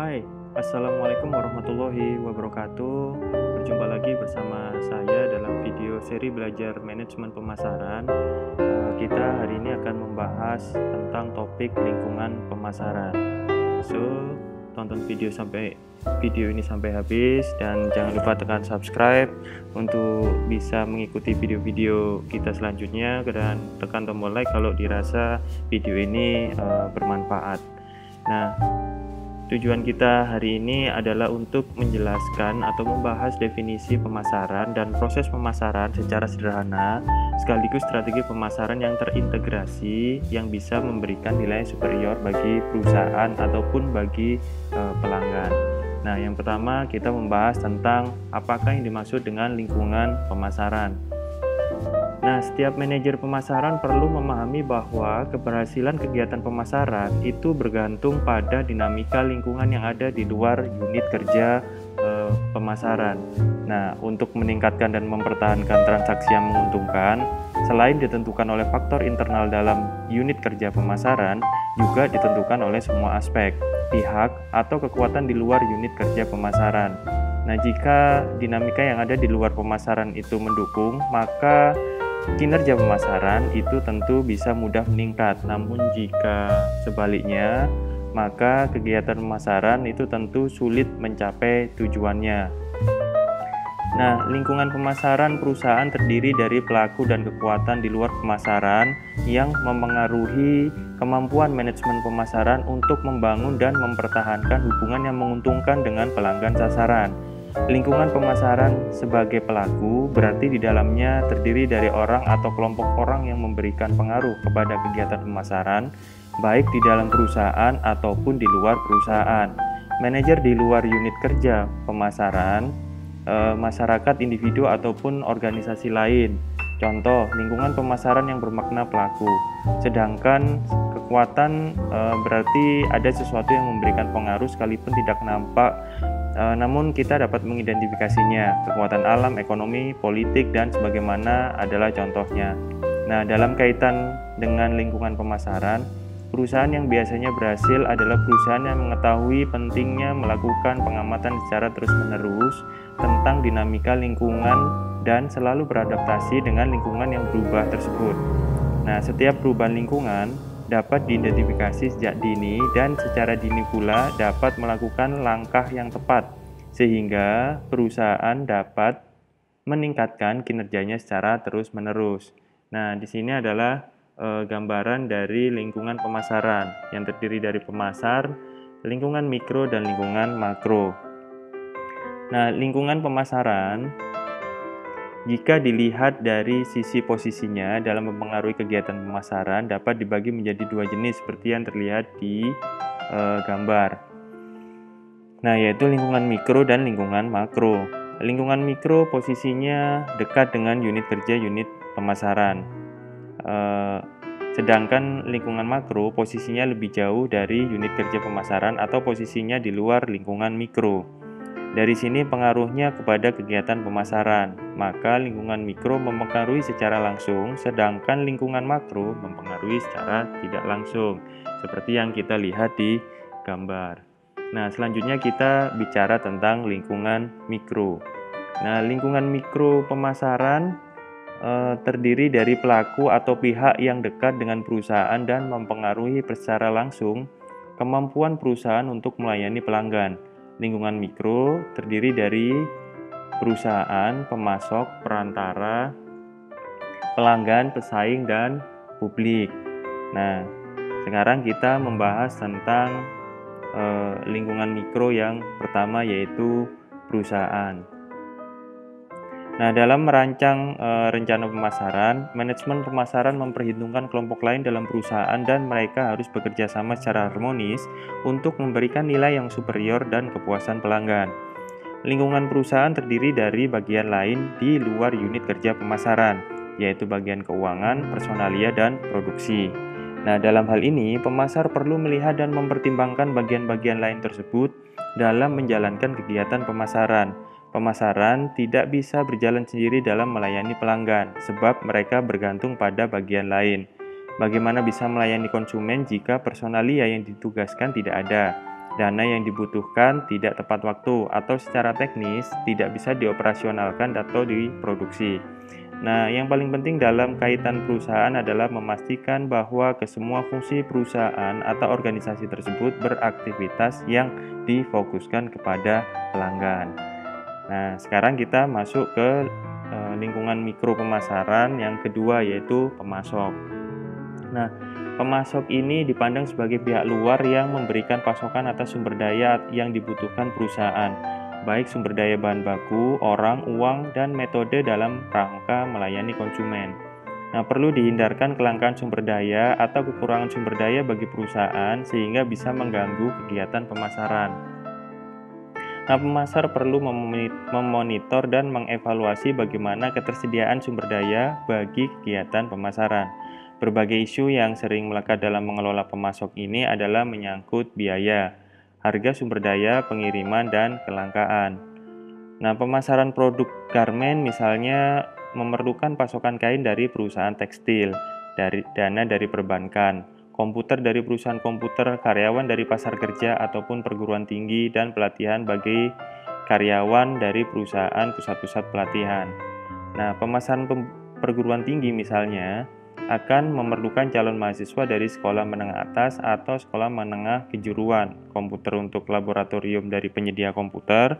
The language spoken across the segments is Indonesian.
Hai, Assalamualaikum warahmatullahi wabarakatuh. Berjumpa lagi bersama saya dalam video seri belajar manajemen pemasaran. Kita hari ini akan membahas tentang topik lingkungan pemasaran. So, tonton video ini sampai habis dan jangan lupa tekan subscribe untuk bisa mengikuti video-video kita selanjutnya, dan tekan tombol like kalau dirasa video ini bermanfaat. Nah, tujuan kita hari ini adalah untuk menjelaskan atau membahas definisi pemasaran dan proses pemasaran secara sederhana, sekaligus strategi pemasaran yang terintegrasi yang bisa memberikan nilai superior bagi perusahaan ataupun bagi pelanggan. Nah, yang pertama kita membahas tentang apakah yang dimaksud dengan lingkungan pemasaran. Nah, setiap manajer pemasaran perlu memahami bahwa keberhasilan kegiatan pemasaran itu bergantung pada dinamika lingkungan yang ada di luar unit kerja pemasaran. Nah, untuk meningkatkan dan mempertahankan transaksi yang menguntungkan, selain ditentukan oleh faktor internal dalam unit kerja pemasaran, juga ditentukan oleh semua aspek, pihak, atau kekuatan di luar unit kerja pemasaran. Nah, jika dinamika yang ada di luar pemasaran itu mendukung, maka kinerja pemasaran itu tentu bisa mudah meningkat. Namun jika sebaliknya, maka kegiatan pemasaran itu tentu sulit mencapai tujuannya. Nah, lingkungan pemasaran perusahaan terdiri dari pelaku dan kekuatan di luar pemasaran yang mempengaruhi kemampuan manajemen pemasaran untuk membangun dan mempertahankan hubungan yang menguntungkan dengan pelanggan sasaran. Lingkungan pemasaran sebagai pelaku berarti di dalamnya terdiri dari orang atau kelompok orang yang memberikan pengaruh kepada kegiatan pemasaran, baik di dalam perusahaan ataupun di luar perusahaan. Manajer di luar unit kerja pemasaran, masyarakat, individu ataupun organisasi lain. Contoh, lingkungan pemasaran yang bermakna pelaku. Sedangkan kekuatan berarti ada sesuatu yang memberikan pengaruh sekalipun tidak nampak, namun kita dapat mengidentifikasinya. Kekuatan alam, ekonomi, politik, dan sebagaimana adalah contohnya. Nah, dalam kaitan dengan lingkungan pemasaran, perusahaan yang biasanya berhasil adalah perusahaan yang mengetahui pentingnya melakukan pengamatan secara terus-menerus tentang dinamika lingkungan dan selalu beradaptasi dengan lingkungan yang berubah tersebut. Nah, setiap perubahan lingkungan dapat diidentifikasi sejak dini dan secara dini pula dapat melakukan langkah yang tepat sehingga perusahaan dapat meningkatkan kinerjanya secara terus-menerus. Nah, di sini adalah gambaran dari lingkungan pemasaran yang terdiri dari pemasar, lingkungan mikro, dan lingkungan makro. Nah, lingkungan pemasaran jika dilihat dari sisi posisinya dalam mempengaruhi kegiatan pemasaran dapat dibagi menjadi dua jenis seperti yang terlihat di gambar. Nah, yaitu lingkungan mikro dan lingkungan makro. Lingkungan mikro posisinya dekat dengan unit kerja unit pemasaran. Sedangkan lingkungan makro posisinya lebih jauh dari unit kerja pemasaran atau posisinya di luar lingkungan mikro. Dari sini pengaruhnya kepada kegiatan pemasaran, maka lingkungan mikro mempengaruhi secara langsung, sedangkan lingkungan makro mempengaruhi secara tidak langsung, seperti yang kita lihat di gambar. Nah, selanjutnya kita bicara tentang lingkungan mikro. Nah, lingkungan mikro pemasaran terdiri dari pelaku atau pihak yang dekat dengan perusahaan dan mempengaruhi secara langsung kemampuan perusahaan untuk melayani pelanggan. Lingkungan mikro terdiri dari perusahaan, pemasok, perantara, pelanggan, pesaing, dan publik. Nah, sekarang kita membahas tentang lingkungan mikro yang pertama, yaitu perusahaan. Nah, dalam merancang rencana pemasaran, manajemen pemasaran memperhitungkan kelompok lain dalam perusahaan dan mereka harus bekerja sama secara harmonis untuk memberikan nilai yang superior dan kepuasan pelanggan. Lingkungan perusahaan terdiri dari bagian lain di luar unit kerja pemasaran, yaitu bagian keuangan, personalia, dan produksi. Nah, dalam hal ini, pemasar perlu melihat dan mempertimbangkan bagian-bagian lain tersebut dalam menjalankan kegiatan pemasaran. Pemasaran tidak bisa berjalan sendiri dalam melayani pelanggan, sebab mereka bergantung pada bagian lain. Bagaimana bisa melayani konsumen jika personalia yang ditugaskan tidak ada? Dana yang dibutuhkan tidak tepat waktu atau secara teknis tidak bisa dioperasionalkan atau diproduksi. Nah, yang paling penting dalam kaitan perusahaan adalah memastikan bahwa kesemua fungsi perusahaan atau organisasi tersebut beraktivitas yang difokuskan kepada pelanggan. Nah, sekarang kita masuk ke lingkungan mikro pemasaran yang kedua, yaitu pemasok. Nah, pemasok ini dipandang sebagai pihak luar yang memberikan pasokan atas sumber daya yang dibutuhkan perusahaan, baik sumber daya bahan baku, orang, uang, dan metode dalam rangka melayani konsumen. Nah, perlu dihindarkan kelangkaan sumber daya atau kekurangan sumber daya bagi perusahaan sehingga bisa mengganggu kegiatan pemasaran. Nah, pemasar perlu memonitor dan mengevaluasi bagaimana ketersediaan sumber daya bagi kegiatan pemasaran. Berbagai isu yang sering melekat dalam mengelola pemasok ini adalah menyangkut biaya, harga sumber daya, pengiriman, dan kelangkaan. Nah, pemasaran produk garmen misalnya memerlukan pasokan kain dari perusahaan tekstil, dana dari perbankan, komputer dari perusahaan komputer, karyawan dari pasar kerja ataupun perguruan tinggi, dan pelatihan bagi karyawan dari perusahaan pusat-pusat pelatihan. Nah, pemasaran perguruan tinggi misalnya akan memerlukan calon mahasiswa dari sekolah menengah atas atau sekolah menengah kejuruan, komputer untuk laboratorium dari penyedia komputer,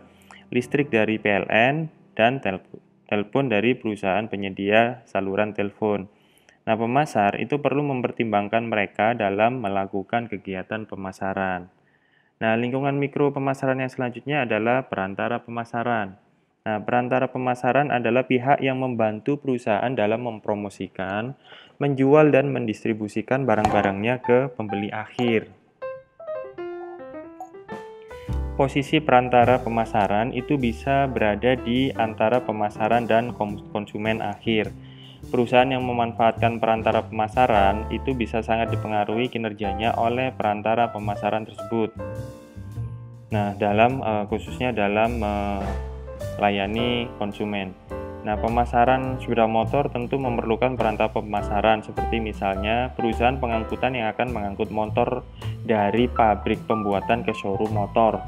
listrik dari PLN, dan telepon dari perusahaan penyedia saluran telepon. Nah, pemasar itu perlu mempertimbangkan mereka dalam melakukan kegiatan pemasaran. Nah, lingkungan mikro pemasaran yang selanjutnya adalah perantara pemasaran. Nah, perantara pemasaran adalah pihak yang membantu perusahaan dalam mempromosikan, menjual, dan mendistribusikan barang-barangnya ke pembeli akhir. Posisi perantara pemasaran itu bisa berada di antara pemasaran dan konsumen akhir. Perusahaan yang memanfaatkan perantara pemasaran itu bisa sangat dipengaruhi kinerjanya oleh perantara pemasaran tersebut. Nah, khususnya dalam melayani konsumen. Nah, pemasaran sepeda motor tentu memerlukan perantara pemasaran seperti misalnya perusahaan pengangkutan yang akan mengangkut motor dari pabrik pembuatan ke showroom motor.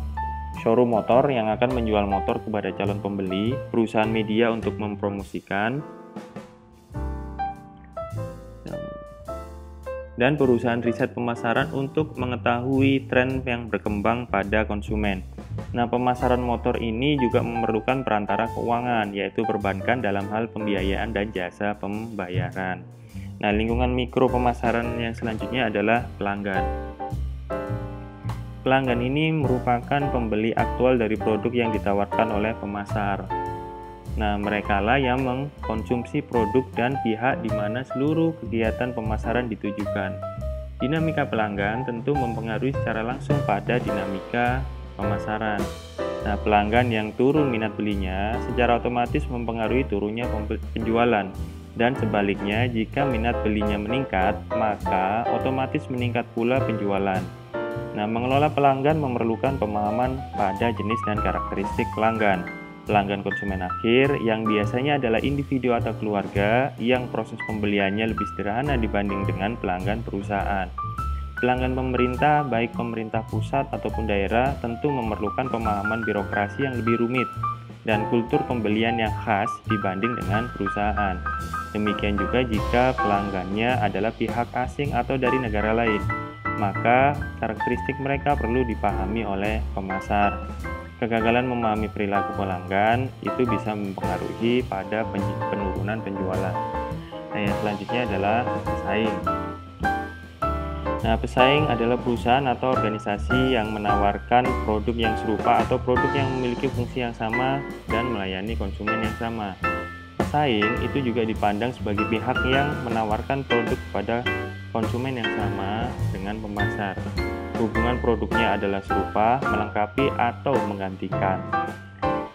Showroom motor yang akan menjual motor kepada calon pembeli, perusahaan media untuk mempromosikan, dan perusahaan riset pemasaran untuk mengetahui tren yang berkembang pada konsumen. Nah, pemasaran motor ini juga memerlukan perantara keuangan, yaitu perbankan dalam hal pembiayaan dan jasa pembayaran. Nah, lingkungan mikro pemasaran yang selanjutnya adalah pelanggan. Pelanggan ini merupakan pembeli aktual dari produk yang ditawarkan oleh pemasar. Nah, merekalah yang mengkonsumsi produk dan pihak di mana seluruh kegiatan pemasaran ditujukan. Dinamika pelanggan tentu mempengaruhi secara langsung pada dinamika pemasaran. Nah, pelanggan yang turun minat belinya secara otomatis mempengaruhi turunnya penjualan. Dan sebaliknya, jika minat belinya meningkat, maka otomatis meningkat pula penjualan. Nah, mengelola pelanggan memerlukan pemahaman pada jenis dan karakteristik pelanggan. Pelanggan konsumen akhir yang biasanya adalah individu atau keluarga yang proses pembeliannya lebih sederhana dibanding dengan pelanggan perusahaan. Pelanggan pemerintah, baik pemerintah pusat ataupun daerah, tentu memerlukan pemahaman birokrasi yang lebih rumit dan kultur pembelian yang khas dibanding dengan perusahaan. Demikian juga jika pelanggannya adalah pihak asing atau dari negara lain, maka karakteristik mereka perlu dipahami oleh pemasar. Kegagalan memahami perilaku pelanggan itu bisa mempengaruhi pada penurunan penjualan. Nah, yang selanjutnya adalah pesaing. Nah, pesaing adalah perusahaan atau organisasi yang menawarkan produk yang serupa atau produk yang memiliki fungsi yang sama dan melayani konsumen yang sama. Pesaing itu juga dipandang sebagai pihak yang menawarkan produk kepada konsumen yang sama dengan pemasar. Hubungan produknya adalah serupa, melengkapi, atau menggantikan.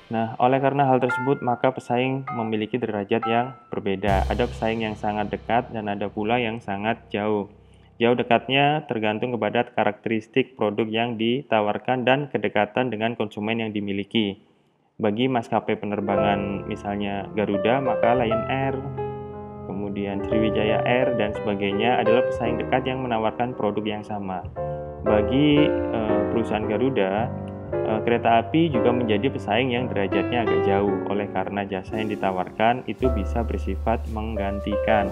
Nah, oleh karena hal tersebut, maka pesaing memiliki derajat yang berbeda. Ada pesaing yang sangat dekat dan ada pula yang sangat jauh. Jauh dekatnya tergantung kepada karakteristik produk yang ditawarkan dan kedekatan dengan konsumen yang dimiliki. Bagi maskapai penerbangan misalnya Garuda, maka Lion Air, kemudian Sriwijaya Air, dan sebagainya adalah pesaing dekat yang menawarkan produk yang sama. Bagi perusahaan Garuda, kereta api juga menjadi pesaing yang derajatnya agak jauh, oleh karena jasa yang ditawarkan itu bisa bersifat menggantikan.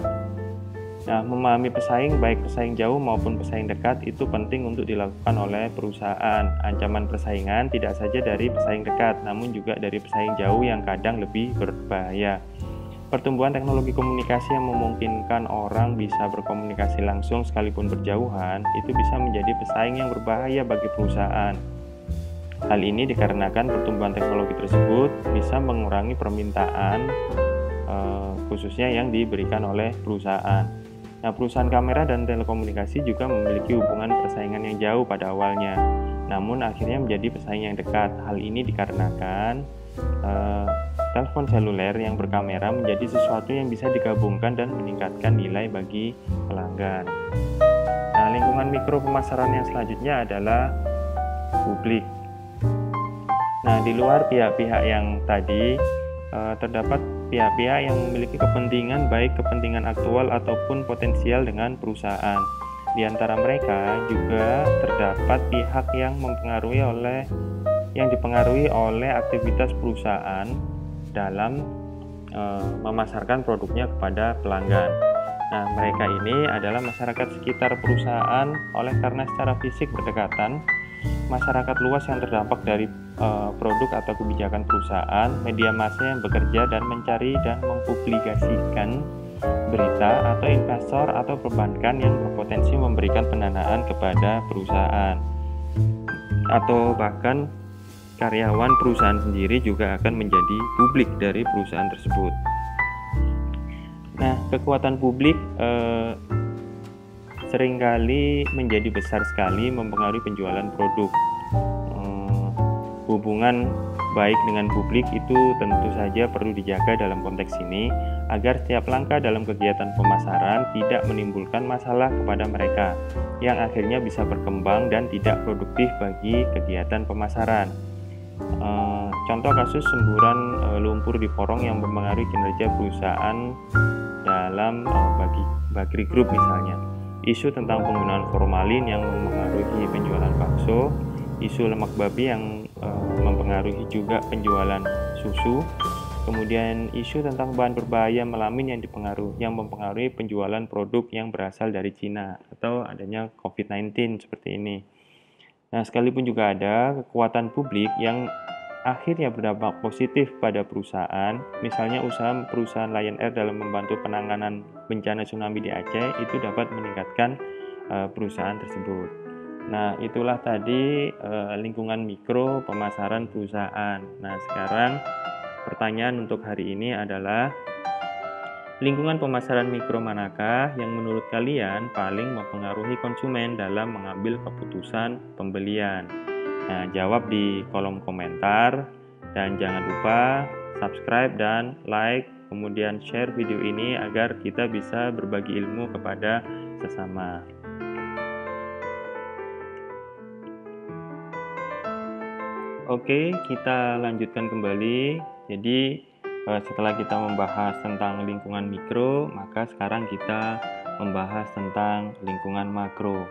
Nah, memahami pesaing, baik pesaing jauh maupun pesaing dekat, itu penting untuk dilakukan oleh perusahaan. Ancaman persaingan tidak saja dari pesaing dekat, namun juga dari pesaing jauh yang kadang lebih berbahaya. Pertumbuhan teknologi komunikasi yang memungkinkan orang bisa berkomunikasi langsung sekalipun berjauhan, itu bisa menjadi pesaing yang berbahaya bagi perusahaan. Hal ini dikarenakan pertumbuhan teknologi tersebut bisa mengurangi permintaan, khususnya yang diberikan oleh perusahaan. Nah, perusahaan kamera dan telekomunikasi juga memiliki hubungan persaingan yang jauh pada awalnya, namun akhirnya menjadi pesaing yang dekat. Hal ini dikarenakan telepon seluler yang berkamera menjadi sesuatu yang bisa digabungkan dan meningkatkan nilai bagi pelanggan. Nah, lingkungan mikro pemasaran yang selanjutnya adalah publik. Nah, di luar pihak-pihak yang tadi, terdapat pihak-pihak yang memiliki kepentingan, baik kepentingan aktual ataupun potensial dengan perusahaan. Di antara mereka juga terdapat pihak yang dipengaruhi oleh aktivitas perusahaan dalam memasarkan produknya kepada pelanggan. Nah, mereka ini adalah masyarakat sekitar perusahaan, oleh karena secara fisik berdekatan. Masyarakat luas yang terdampak dari produk atau kebijakan perusahaan, media massa yang bekerja dan mencari dan mempublikasikan berita, atau investor atau perbankan yang berpotensi memberikan pendanaan kepada perusahaan, atau bahkan karyawan perusahaan sendiri juga akan menjadi publik dari perusahaan tersebut. Nah, kekuatan publik seringkali menjadi besar sekali mempengaruhi penjualan produk. Hubungan baik dengan publik itu tentu saja perlu dijaga dalam konteks ini, agar setiap langkah dalam kegiatan pemasaran tidak menimbulkan masalah kepada mereka, yang akhirnya bisa berkembang dan tidak produktif bagi kegiatan pemasaran. Contoh kasus semburan lumpur di Porong yang mempengaruhi kinerja perusahaan dalam Bagri Group misalnya. Isu tentang penggunaan formalin yang mempengaruhi penjualan bakso, isu lemak babi yang mempengaruhi juga penjualan susu, kemudian isu tentang bahan berbahaya melamin yang mempengaruhi penjualan produk yang berasal dari Cina, atau adanya COVID-19 seperti ini. Nah, sekalipun juga ada kekuatan publik yang akhirnya berdampak positif pada perusahaan, misalnya usaha perusahaan Lion Air dalam membantu penanganan bencana tsunami di Aceh, itu dapat meningkatkan perusahaan tersebut. Nah, itulah tadi lingkungan mikro pemasaran perusahaan. Nah, sekarang pertanyaan untuk hari ini adalah, lingkungan pemasaran mikro manakah yang menurut kalian paling mempengaruhi konsumen dalam mengambil keputusan pembelian? Nah, jawab di kolom komentar, dan jangan lupa subscribe dan like, kemudian share video ini agar kita bisa berbagi ilmu kepada sesama. Oke, kita lanjutkan kembali. Jadi, setelah kita membahas tentang lingkungan mikro, maka sekarang kita membahas tentang lingkungan makro.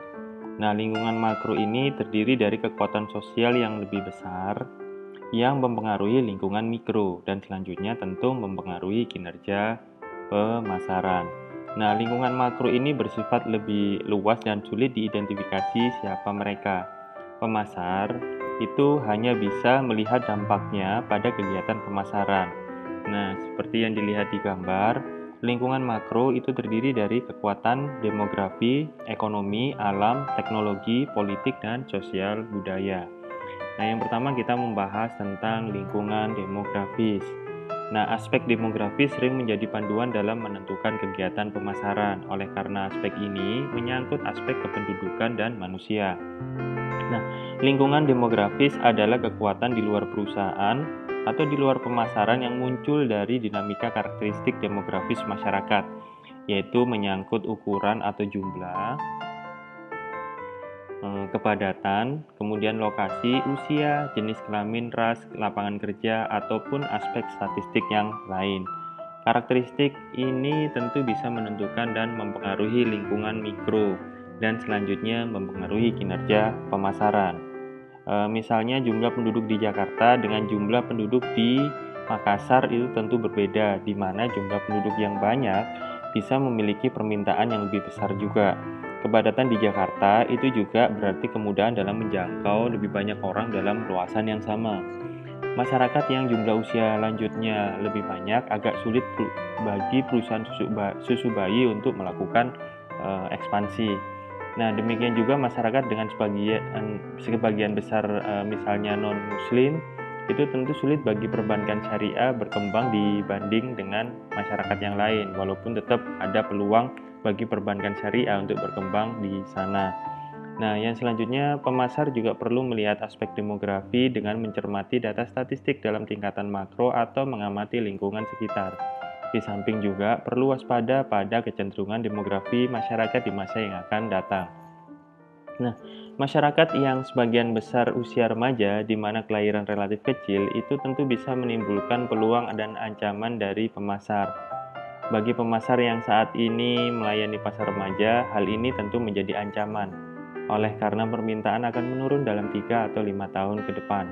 Nah, lingkungan makro ini terdiri dari kekuatan sosial yang lebih besar yang mempengaruhi lingkungan mikro, dan selanjutnya tentu mempengaruhi kinerja pemasaran. Nah, lingkungan makro ini bersifat lebih luas dan sulit diidentifikasi siapa mereka. Pemasar itu hanya bisa melihat dampaknya pada kegiatan pemasaran. Nah, seperti yang dilihat di gambar, lingkungan makro itu terdiri dari kekuatan demografi, ekonomi, alam, teknologi, politik, dan sosial budaya. Nah, yang pertama kita membahas tentang lingkungan demografis. Nah, aspek demografis sering menjadi panduan dalam menentukan kegiatan pemasaran, oleh karena aspek ini menyangkut aspek kependudukan dan manusia. Nah, lingkungan demografis adalah kekuatan di luar perusahaan atau di luar pemasaran yang muncul dari dinamika karakteristik demografis masyarakat, yaitu menyangkut ukuran atau jumlah, kepadatan, kemudian lokasi, usia, jenis kelamin, ras, lapangan kerja, ataupun aspek statistik yang lain. Karakteristik ini tentu bisa menentukan dan mempengaruhi lingkungan mikro, dan selanjutnya mempengaruhi kinerja pemasaran. Misalnya jumlah penduduk di Jakarta dengan jumlah penduduk di Makassar itu tentu berbeda, di mana jumlah penduduk yang banyak bisa memiliki permintaan yang lebih besar juga. Kepadatan di Jakarta itu juga berarti kemudahan dalam menjangkau lebih banyak orang dalam luasan yang sama. Masyarakat yang jumlah usia lanjutnya lebih banyak agak sulit bagi perusahaan susu bayi untuk melakukan ekspansi. Nah, demikian juga masyarakat dengan sebagian besar misalnya non-muslim itu tentu sulit bagi perbankan syariah berkembang dibanding dengan masyarakat yang lain, walaupun tetap ada peluang bagi perbankan syariah untuk berkembang di sana. Nah, yang selanjutnya, pemasar juga perlu melihat aspek demografi dengan mencermati data statistik dalam tingkatan makro atau mengamati lingkungan sekitar. Di samping juga perlu waspada pada kecenderungan demografi masyarakat di masa yang akan datang. Nah, masyarakat yang sebagian besar usia remaja di mana kelahiran relatif kecil itu tentu bisa menimbulkan peluang dan ancaman dari pemasar. Bagi pemasar yang saat ini melayani pasar remaja, hal ini tentu menjadi ancaman, oleh karena permintaan akan menurun dalam 3 atau 5 tahun ke depan.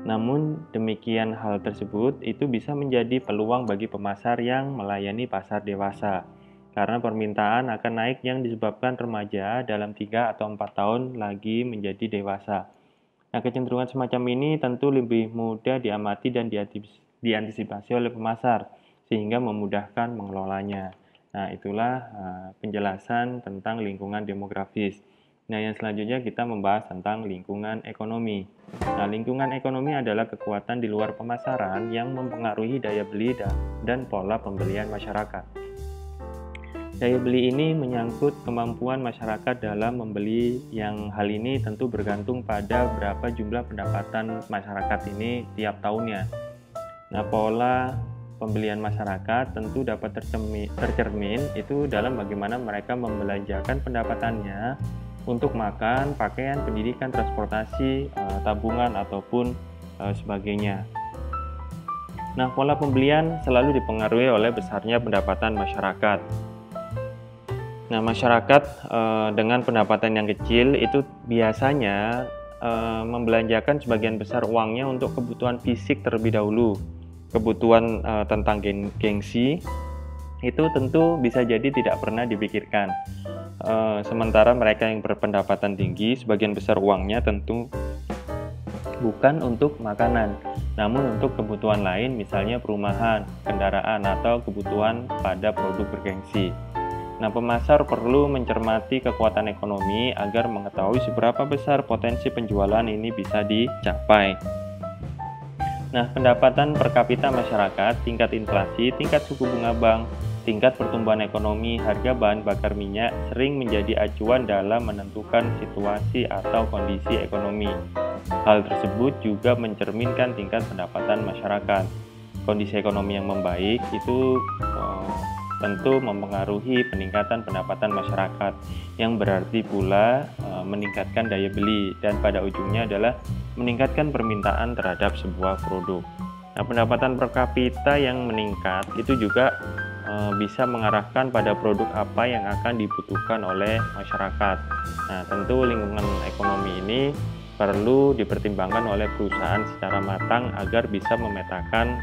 Namun demikian hal tersebut itu bisa menjadi peluang bagi pemasar yang melayani pasar dewasa, karena permintaan akan naik yang disebabkan remaja dalam 3 atau 4 tahun lagi menjadi dewasa. Nah, kecenderungan semacam ini tentu lebih mudah diamati dan diantisipasi oleh pemasar, sehingga memudahkan mengelolanya. Nah, itulah penjelasan tentang lingkungan demografis. Nah, yang selanjutnya kita membahas tentang lingkungan ekonomi. Nah, lingkungan ekonomi adalah kekuatan di luar pemasaran yang mempengaruhi daya beli dan pola pembelian masyarakat. Daya beli ini menyangkut kemampuan masyarakat dalam membeli, yang hal ini tentu bergantung pada berapa jumlah pendapatan masyarakat ini tiap tahunnya. Nah, pola pembelian masyarakat tentu dapat tercermin itu dalam bagaimana mereka membelanjakan pendapatannya untuk makan, pakaian, pendidikan, transportasi, tabungan, ataupun sebagainya. Nah, pola pembelian selalu dipengaruhi oleh besarnya pendapatan masyarakat. Nah, masyarakat dengan pendapatan yang kecil itu biasanya membelanjakan sebagian besar uangnya untuk kebutuhan fisik terlebih dahulu. Kebutuhan tentang gengsi itu tentu bisa jadi tidak pernah dipikirkan. Sementara mereka yang berpendapatan tinggi, sebagian besar uangnya tentu bukan untuk makanan, namun untuk kebutuhan lain, misalnya perumahan, kendaraan, atau kebutuhan pada produk bergengsi. Nah, pemasar perlu mencermati kekuatan ekonomi agar mengetahui seberapa besar potensi penjualan ini bisa dicapai. Nah, pendapatan per kapita masyarakat, tingkat inflasi, tingkat suku bunga bank, tingkat pertumbuhan ekonomi, harga bahan bakar minyak sering menjadi acuan dalam menentukan situasi atau kondisi ekonomi. Hal tersebut juga mencerminkan tingkat pendapatan masyarakat. Kondisi ekonomi yang membaik itu tentu mempengaruhi peningkatan pendapatan masyarakat, yang berarti pula meningkatkan daya beli dan pada ujungnya adalah meningkatkan permintaan terhadap sebuah produk. Nah, pendapatan per kapita yang meningkat itu juga bisa mengarahkan pada produk apa yang akan dibutuhkan oleh masyarakat. Nah, tentu lingkungan ekonomi ini perlu dipertimbangkan oleh perusahaan secara matang agar bisa memetakan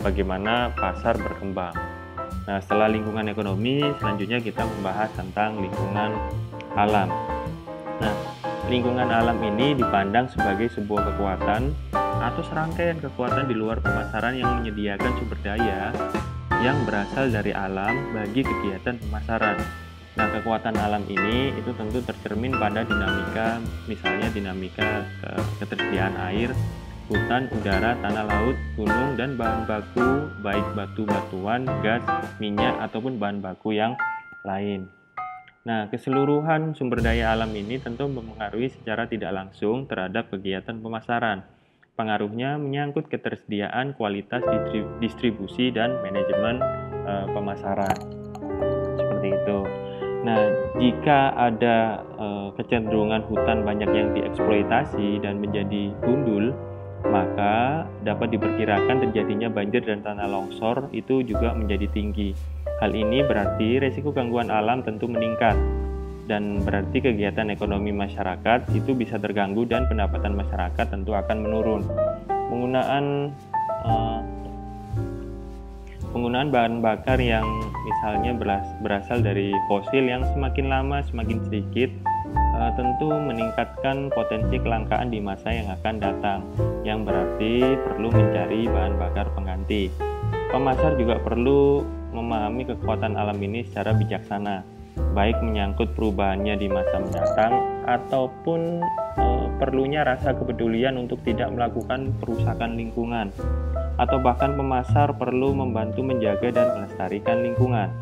bagaimana pasar berkembang. Nah, setelah lingkungan ekonomi, selanjutnya kita membahas tentang lingkungan alam. Nah, lingkungan alam ini dipandang sebagai sebuah kekuatan atau serangkaian kekuatan di luar pemasaran yang menyediakan sumber daya yang berasal dari alam bagi kegiatan pemasaran. Nah, kekuatan alam ini itu tentu tercermin pada dinamika, misalnya dinamika ketersediaan air, hutan, udara, tanah laut, gunung, dan bahan baku, baik batu-batuan, gas, minyak, ataupun bahan baku yang lain. Nah, keseluruhan sumber daya alam ini tentu mempengaruhi secara tidak langsung terhadap kegiatan pemasaran. Pengaruhnya menyangkut ketersediaan, kualitas distribusi, dan manajemen pemasaran. Seperti itu. Nah, jika ada kecenderungan hutan banyak yang dieksploitasi dan menjadi gundul, maka dapat diperkirakan terjadinya banjir dan tanah longsor itu juga menjadi tinggi. Hal ini berarti resiko gangguan alam tentu meningkat. dan berarti kegiatan ekonomi masyarakat itu bisa terganggu dan pendapatan masyarakat tentu akan menurun. Penggunaan bahan bakar yang misalnya berasal dari fosil yang semakin lama semakin sedikit tentu meningkatkan potensi kelangkaan di masa yang akan datang, yang berarti perlu mencari bahan bakar pengganti. Pemasar juga perlu memahami kekuatan alam ini secara bijaksana, baik menyangkut perubahannya di masa mendatang ataupun perlunya rasa kepedulian untuk tidak melakukan perusakan lingkungan, atau bahkan pemasar perlu membantu menjaga dan melestarikan lingkungan.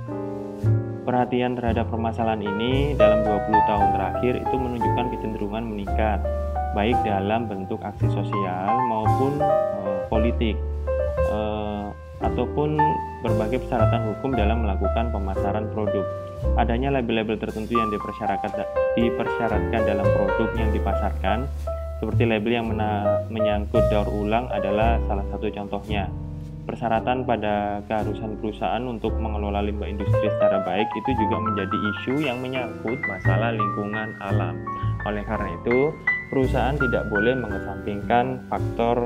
Perhatian terhadap permasalahan ini dalam 20 tahun terakhir itu menunjukkan kecenderungan meningkat, baik dalam bentuk aksi sosial maupun politik, ataupun berbagai persyaratan hukum dalam melakukan pemasaran produk. Adanya label-label tertentu yang dipersyaratkan dalam produk yang dipasarkan, seperti label yang menyangkut daur ulang adalah salah satu contohnya. Persyaratan pada keharusan perusahaan untuk mengelola limbah industri secara baik itu juga menjadi isu yang menyangkut masalah lingkungan alam. Oleh karena itu, perusahaan tidak boleh mengesampingkan faktor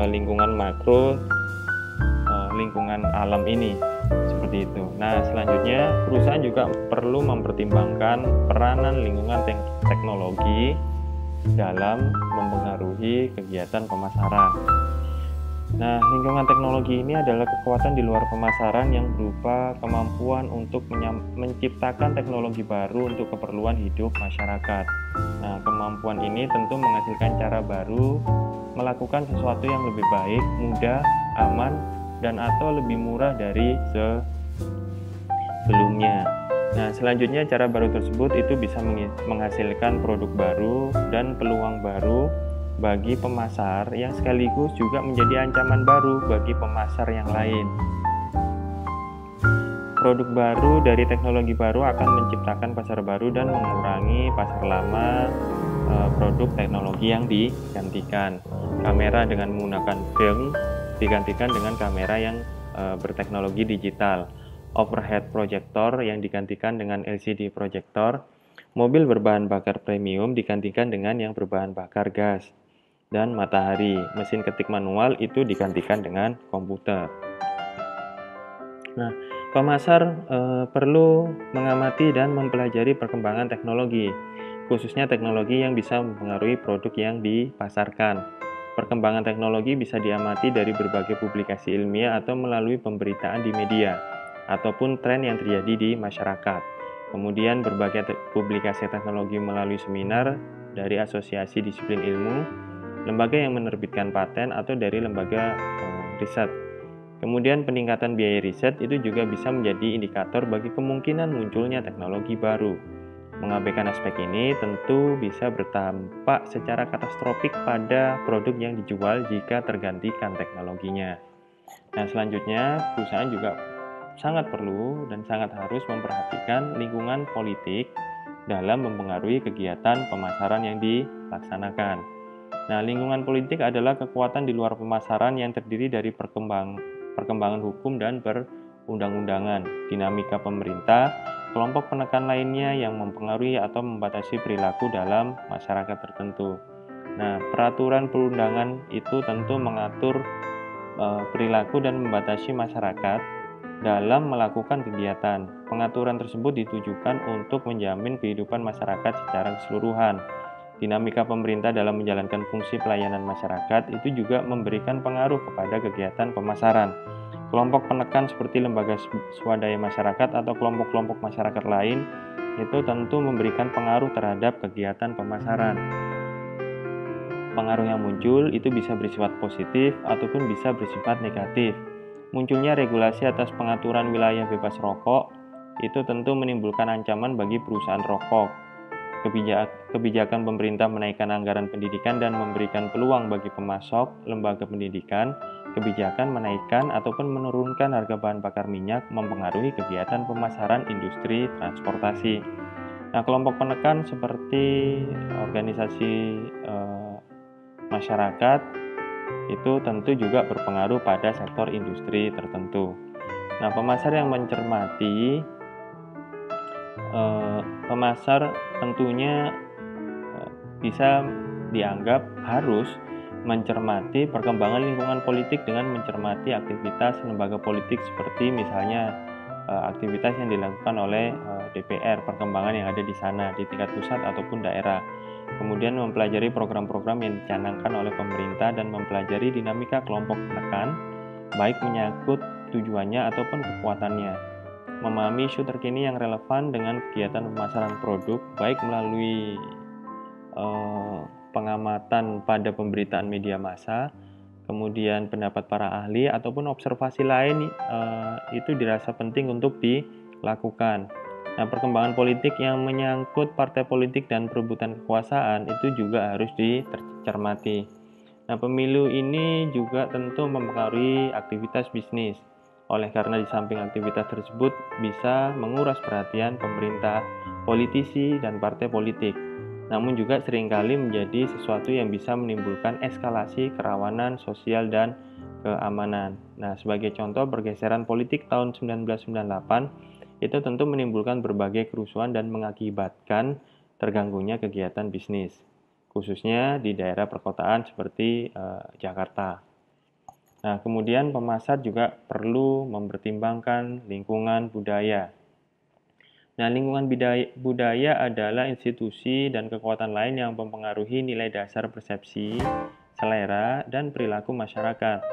lingkungan makro, lingkungan alam ini, seperti itu. Nah, selanjutnya perusahaan juga perlu mempertimbangkan peranan lingkungan teknologi dalam mempengaruhi kegiatan pemasaran. Nah, lingkungan teknologi ini adalah kekuatan di luar pemasaran yang berupa kemampuan untuk menciptakan teknologi baru untuk keperluan hidup masyarakat. Nah, kemampuan ini tentu menghasilkan cara baru melakukan sesuatu yang lebih baik, mudah, aman, dan atau lebih murah dari sebelumnya. Nah, selanjutnya cara baru tersebut itu bisa menghasilkan produk baru dan peluang baru bagi pemasar yang sekaligus juga menjadi ancaman baru bagi pemasar yang lain. Produk baru dari teknologi baru akan menciptakan pasar baru dan mengurangi pasar lama produk teknologi yang digantikan. Kamera dengan menggunakan film digantikan dengan kamera yang berteknologi digital. Overhead projector yang digantikan dengan LCD projector. Mobil berbahan bakar premium digantikan dengan yang berbahan bakar gas. Dan matahari, mesin ketik manual itu digantikan dengan komputer. Nah, pemasar perlu mengamati dan mempelajari perkembangan teknologi, khususnya teknologi yang bisa mempengaruhi produk yang dipasarkan. Perkembangan teknologi bisa diamati dari berbagai publikasi ilmiah atau melalui pemberitaan di media, ataupun tren yang terjadi di masyarakat. Kemudian berbagai publikasi teknologi melalui seminar dari asosiasi disiplin ilmu, lembaga yang menerbitkan paten atau dari lembaga riset. Kemudian peningkatan biaya riset itu juga bisa menjadi indikator bagi kemungkinan munculnya teknologi baru. Mengabaikan aspek ini tentu bisa berdampak secara katastrofik pada produk yang dijual jika tergantikan teknologinya. Nah, selanjutnya perusahaan juga sangat perlu dan sangat harus memperhatikan lingkungan politik dalam mempengaruhi kegiatan pemasaran yang dilaksanakan. Nah, lingkungan politik adalah kekuatan di luar pemasaran yang terdiri dari perkembangan hukum dan perundang-undangan, dinamika pemerintah, kelompok penekan lainnya yang mempengaruhi atau membatasi perilaku dalam masyarakat tertentu. Nah, peraturan perundangan itu tentu mengatur perilaku dan membatasi masyarakat dalam melakukan kegiatan. Pengaturan tersebut ditujukan untuk menjamin kehidupan masyarakat secara keseluruhan. Dinamika pemerintah dalam menjalankan fungsi pelayanan masyarakat itu juga memberikan pengaruh kepada kegiatan pemasaran. Kelompok penekan seperti lembaga swadaya masyarakat atau kelompok-kelompok masyarakat lain itu tentu memberikan pengaruh terhadap kegiatan pemasaran. Pengaruh yang muncul itu bisa bersifat positif ataupun bisa bersifat negatif. Munculnya regulasi atas pengaturan wilayah bebas rokok itu tentu menimbulkan ancaman bagi perusahaan rokok. Kebijakan pemerintah menaikkan anggaran pendidikan dan memberikan peluang bagi pemasok lembaga pendidikan. Kebijakan menaikkan ataupun menurunkan harga bahan bakar minyak mempengaruhi kegiatan pemasaran industri transportasi. Nah, kelompok penekan seperti organisasi masyarakat itu tentu juga berpengaruh pada sektor industri tertentu. Nah, pemasar yang mencermati pemasar tentunya bisa dianggap harus mencermati perkembangan lingkungan politik dengan mencermati aktivitas lembaga politik seperti misalnya aktivitas yang dilakukan oleh DPR, perkembangan yang ada di sana di tingkat pusat ataupun daerah. Kemudian mempelajari program-program yang dicanangkan oleh pemerintah dan mempelajari dinamika kelompok penekan, baik menyangkut tujuannya ataupun kekuatannya. Memahami isu terkini yang relevan dengan kegiatan pemasaran produk, baik melalui pengamatan pada pemberitaan media massa, kemudian pendapat para ahli ataupun observasi lain itu dirasa penting untuk dilakukan. Nah, perkembangan politik yang menyangkut partai politik dan perebutan kekuasaan itu juga harus dicermati. Nah, pemilu ini juga tentu mempengaruhi aktivitas bisnis. Oleh karena di samping aktivitas tersebut bisa menguras perhatian pemerintah, politisi, dan partai politik. Namun juga seringkali menjadi sesuatu yang bisa menimbulkan eskalasi kerawanan sosial dan keamanan. Nah, sebagai contoh pergeseran politik tahun 1998 itu tentu menimbulkan berbagai kerusuhan dan mengakibatkan terganggunya kegiatan bisnis, khususnya di daerah perkotaan seperti Jakarta. Nah, kemudian pemasar juga perlu mempertimbangkan lingkungan budaya. Nah, lingkungan budaya adalah institusi dan kekuatan lain yang mempengaruhi nilai dasar persepsi, selera, dan perilaku masyarakat.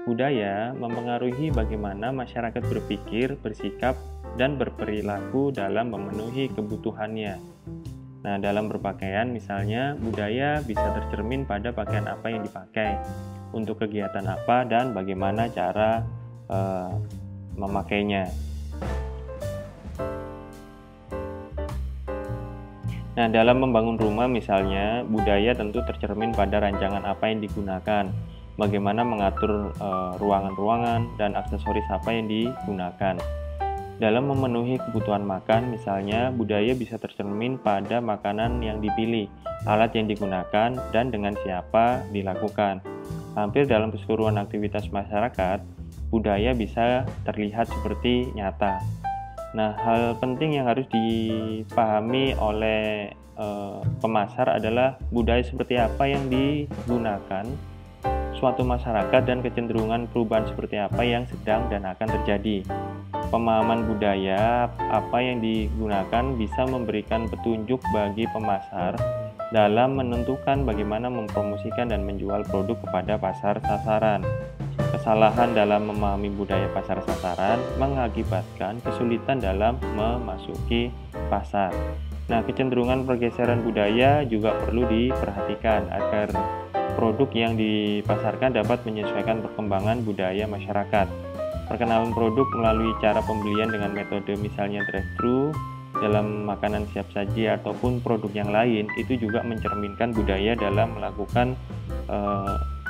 Budaya mempengaruhi bagaimana masyarakat berpikir, bersikap, dan berperilaku dalam memenuhi kebutuhannya. Nah, dalam berpakaian misalnya, budaya bisa tercermin pada pakaian apa yang dipakai, untuk kegiatan apa, dan bagaimana cara memakainya. Nah, dalam membangun rumah misalnya, budaya tentu tercermin pada rancangan apa yang digunakan, bagaimana mengatur ruangan-ruangan, dan aksesoris apa yang digunakan. Dalam memenuhi kebutuhan makan, misalnya, budaya bisa tercermin pada makanan yang dipilih, alat yang digunakan, dan dengan siapa dilakukan. Hampir dalam keseluruhan aktivitas masyarakat, budaya bisa terlihat seperti nyata. Nah, hal penting yang harus dipahami oleh pemasar adalah budaya seperti apa yang digunakan suatu masyarakat dan kecenderungan perubahan seperti apa yang sedang dan akan terjadi. Pemahaman budaya apa yang digunakan bisa memberikan petunjuk bagi pemasar dalam menentukan bagaimana mempromosikan dan menjual produk kepada pasar sasaran. Kesalahan dalam memahami budaya pasar sasaran mengakibatkan kesulitan dalam memasuki pasar. Nah, kecenderungan pergeseran budaya juga perlu diperhatikan agar produk yang dipasarkan dapat menyesuaikan perkembangan budaya masyarakat. Perkenalan produk melalui cara pembelian dengan metode misalnya drive-thru dalam makanan siap saji ataupun produk yang lain itu juga mencerminkan budaya dalam melakukan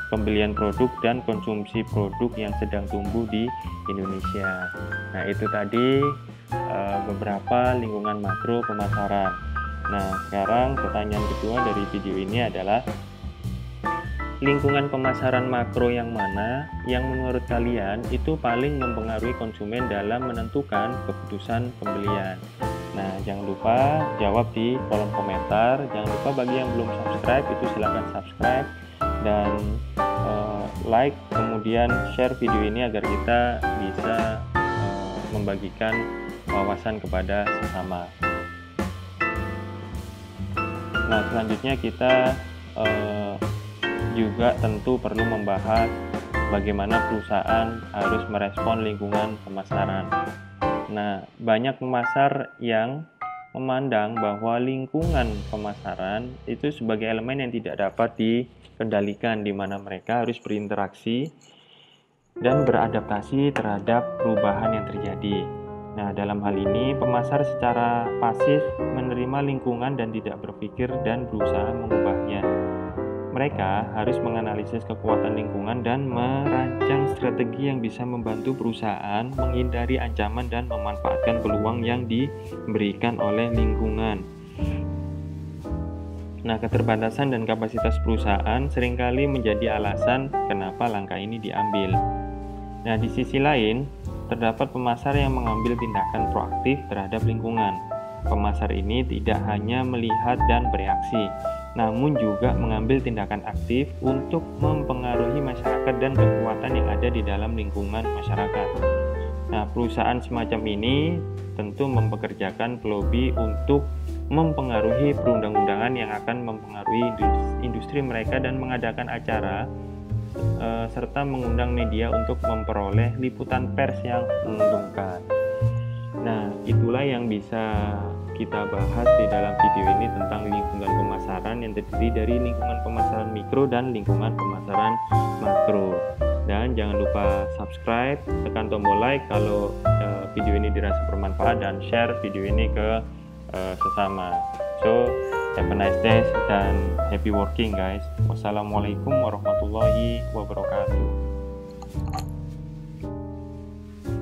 pembelian produk dan konsumsi produk yang sedang tumbuh di Indonesia. Nah, itu tadi beberapa lingkungan makro pemasaran. Nah, sekarang pertanyaan kedua dari video ini adalah lingkungan pemasaran makro yang mana yang menurut kalian itu paling mempengaruhi konsumen dalam menentukan keputusan pembelian? Nah, jangan lupa jawab di kolom komentar. Jangan lupa bagi yang belum subscribe itu silahkan subscribe dan like, kemudian share video ini agar kita bisa membagikan wawasan kepada sesama. Nah, selanjutnya kita juga tentu perlu membahas bagaimana perusahaan harus merespon lingkungan pemasaran. Nah, banyak pemasar yang memandang bahwa lingkungan pemasaran itu sebagai elemen yang tidak dapat dikendalikan, di mana mereka harus berinteraksi dan beradaptasi terhadap perubahan yang terjadi. Nah, dalam hal ini, pemasar secara pasif menerima lingkungan dan tidak berpikir dan berusaha mengubahnya. Mereka harus menganalisis kekuatan lingkungan dan merancang strategi yang bisa membantu perusahaan menghindari ancaman dan memanfaatkan peluang yang diberikan oleh lingkungan. Nah, keterbatasan dan kapasitas perusahaan seringkali menjadi alasan kenapa langkah ini diambil. Nah, di sisi lain, terdapat pemasar yang mengambil tindakan proaktif terhadap lingkungan. pemasar ini tidak hanya melihat dan bereaksi, namun juga mengambil tindakan aktif untuk mempengaruhi masyarakat dan kekuatan yang ada di dalam lingkungan masyarakat. Nah, perusahaan semacam ini tentu mempekerjakan pelobi untuk mempengaruhi perundang-undangan yang akan mempengaruhi industri mereka dan mengadakan acara serta mengundang media untuk memperoleh liputan pers yang menguntungkan. Nah, itulah yang bisa kita bahas di dalam video ini tentang lingkungan pemasaran yang terdiri dari lingkungan pemasaran mikro dan lingkungan pemasaran makro. Dan jangan lupa subscribe, tekan tombol like kalau video ini dirasa bermanfaat, dan share video ini ke sesama. So, have a nice day dan happy working guys. Wassalamualaikum warahmatullahi wabarakatuh.